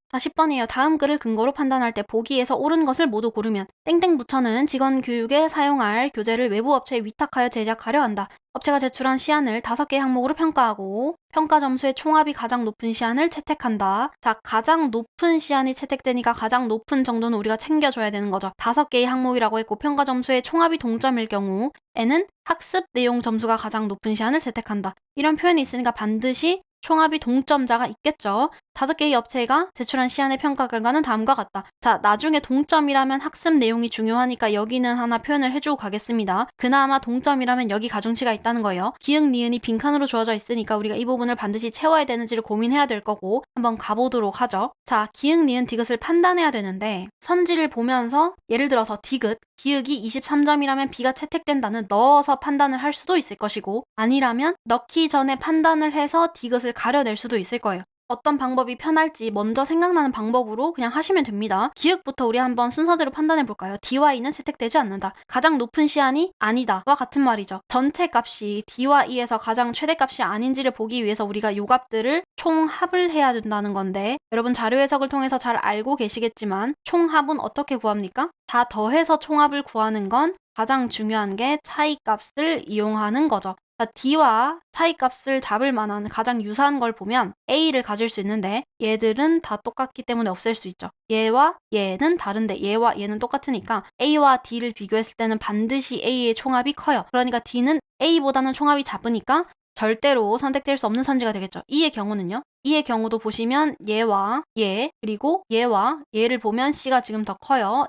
자, 10번이에요. 다음 글을 근거로 판단할 때 보기에서 옳은 것을 모두 고르면 땡땡 부처는 직원 교육에 사용할 교재를 외부 업체에 위탁하여 제작하려 한다. 업체가 제출한 시안을 5개 항목으로 평가하고 평가 점수의 총합이 가장 높은 시안을 채택한다. 자, 가장 높은 시안이 채택되니까 가장 높은 정도는 우리가 챙겨줘야 되는 거죠. 5개의 항목이라고 했고 평가 점수의 총합이 동점일 경우 에는 학습 내용 점수가 가장 높은 시안을 채택한다. 이런 표현이 있으니까 반드시 총합이 동점자가 있겠죠. 5개의 업체가 제출한 시안의 평가 결과는 다음과 같다. 자, 나중에 동점이라면 학습 내용이 중요하니까 여기는 하나 표현을 해주고 가겠습니다. 그나마 동점이라면 여기 가중치가 있다는 거예요. 기역, 니은이 빈칸으로 주어져 있으니까 우리가 이 부분을 반드시 채워야 되는지를 고민해야 될 거고 한번 가보도록 하죠. 자, 기역, 니은, 디귿을 판단해야 되는데 선지를 보면서 예를 들어서 디귿, 기역이 23점이라면 B가 채택된다는 넣어서 판단을 할 수도 있을 것이고 아니라면 넣기 전에 판단을 해서 디귿을 가려낼 수도 있을 거예요. 어떤 방법이 편할지 먼저 생각나는 방법으로 그냥 하시면 됩니다. 기역부터 우리 한번 순서대로 판단해 볼까요? D와 E는 채택되지 않는다. 가장 높은 시안이 아니다와 같은 말이죠. 전체 값이 D와 E에서 가장 최대값이 아닌지를 보기 위해서 우리가 요 값들을 총합을 해야 된다는 건데 여러분 자료 해석을 통해서 잘 알고 계시겠지만 총합은 어떻게 구합니까? 다 더해서 총합을 구하는 건 가장 중요한 게 차이값을 이용하는 거죠. D와 차이값을 잡을 만한 가장 유사한 걸 보면 A를 가질 수 있는데 얘들은 다 똑같기 때문에 없앨 수 있죠. 얘와 얘는 다른데 얘와 얘는 똑같으니까 A와 D를 비교했을 때는 반드시 A의 총합이 커요. 그러니까 D는 A보다는 총합이 작으니까 절대로 선택될 수 없는 선지가 되겠죠. E의 경우는요. E의 경우도 보시면 얘와 얘 그리고 얘와 얘를 보면 C가 지금 더 커요.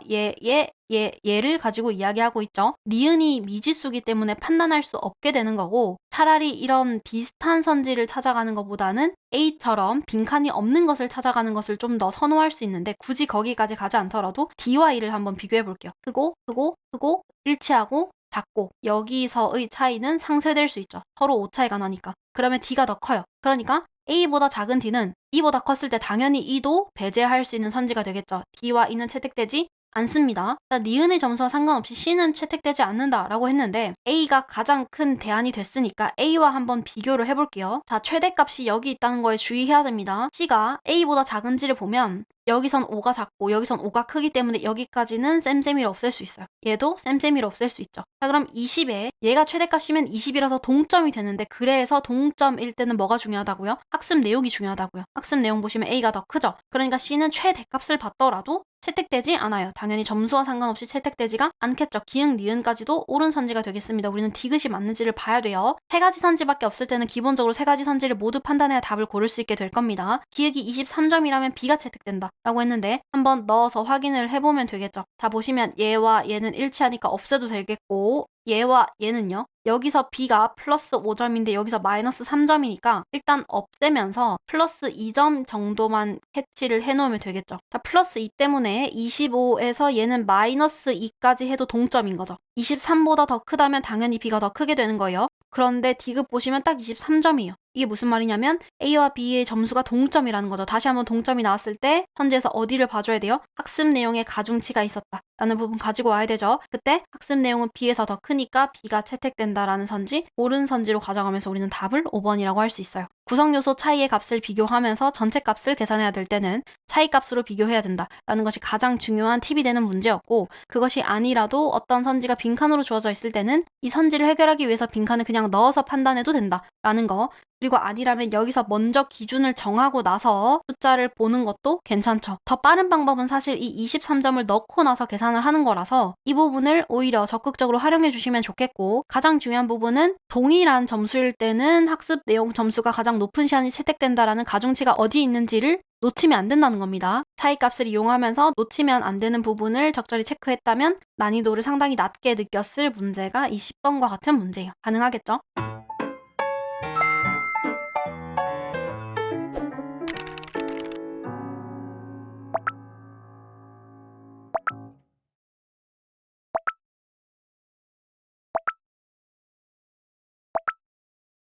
얘를 가지고 이야기하고 있죠. 니은이 미지수기 때문에 판단할 수 없게 되는 거고 차라리 이런 비슷한 선지를 찾아가는 것보다는 A처럼 빈칸이 없는 것을 찾아가는 것을 좀 더 선호할 수 있는데 굳이 거기까지 가지 않더라도 D와 E를 한번 비교해 볼게요. 크고 일치하고 작고 여기서의 차이는 상쇄될 수 있죠. 서로 오차이가 나니까. 그러면 D가 더 커요. 그러니까 A보다 작은 D는 E보다 컸을 때 당연히 E도 배제할 수 있는 선지가 되겠죠. D와 E는 채택되지 않습니다. 니은의 점수와 상관없이 C는 채택되지 않는다라고 했는데 A가 가장 큰 대안이 됐으니까 A와 한번 비교를 해볼게요. 자, 최대값이 여기 있다는 거에 주의해야 됩니다. C가 A보다 작은지를 보면 여기선 5가 작고 여기선 5가 크기 때문에 여기까지는 쌤쌤이를 없앨 수 있어요. 얘도 쌤쌤이를 없앨 수 있죠. 자, 그럼 20에 얘가 최대값이면 20이라서 동점이 되는데 그래서 동점일 때는 뭐가 중요하다고요? 학습 내용이 중요하다고요. 학습 내용 보시면 A가 더 크죠. 그러니까 C는 최대값을 받더라도 채택되지 않아요. 당연히 점수와 상관없이 채택되지가 않겠죠. 기역, 니은까지도 옳은 선지가 되겠습니다. 우리는 디귿이 맞는지를 봐야 돼요. 3가지 선지밖에 없을 때는 기본적으로 3가지 선지를 모두 판단해야 답을 고를 수 있게 될 겁니다. 기역이 23점이라면 B가 채택된다 라고 했는데 한번 넣어서 확인을 해보면 되겠죠. 자, 보시면 얘와 얘는 일치하니까 없애도 되겠고 얘와 얘는요. 여기서 B가 플러스 5점인데 여기서 마이너스 3점이니까 일단 없애면서 플러스 2점 정도만 캐치를 해놓으면 되겠죠. 자, 플러스 2 때문에 25에서 얘는 마이너스 2까지 해도 동점인 거죠. 23보다 더 크다면 당연히 B가 더 크게 되는 거예요. 그런데 디귿 보시면 딱 23점이에요. 이게 무슨 말이냐면 A와 B의 점수가 동점이라는 거죠. 다시 한번 동점이 나왔을 때 현재에서 어디를 봐줘야 돼요? 학습 내용에 가중치가 있었다 라는 부분 가지고 와야 되죠. 그때 학습 내용은 B에서 더 크니까 B가 채택된다라는 선지, 옳은 선지로 가져가면서 우리는 답을 5번이라고 할 수 있어요. 구성요소 차이의 값을 비교하면서 전체 값을 계산해야 될 때는 차이 값으로 비교해야 된다라는 것이 가장 중요한 팁이 되는 문제였고 그것이 아니라도 어떤 선지가 빈칸으로 주어져 있을 때는 이 선지를 해결하기 위해서 빈칸을 그냥 넣어서 판단해도 된다라는 거 그리고 아니라면 여기서 먼저 기준을 정하고 나서 숫자를 보는 것도 괜찮죠. 더 빠른 방법은 사실 이 23점을 넣고 나서 계산을 하는 거라서 이 부분을 오히려 적극적으로 활용해 주시면 좋겠고 가장 중요한 부분은 동일한 점수일 때는 학습 내용 점수가 가장 높은 시안이 채택된다라는 가중치가 어디 있는지를 놓치면 안 된다는 겁니다. 차이값을 이용하면서 놓치면 안 되는 부분을 적절히 체크했다면 난이도를 상당히 낮게 느꼈을 문제가 이 10번과 같은 문제예요. 가능하겠죠?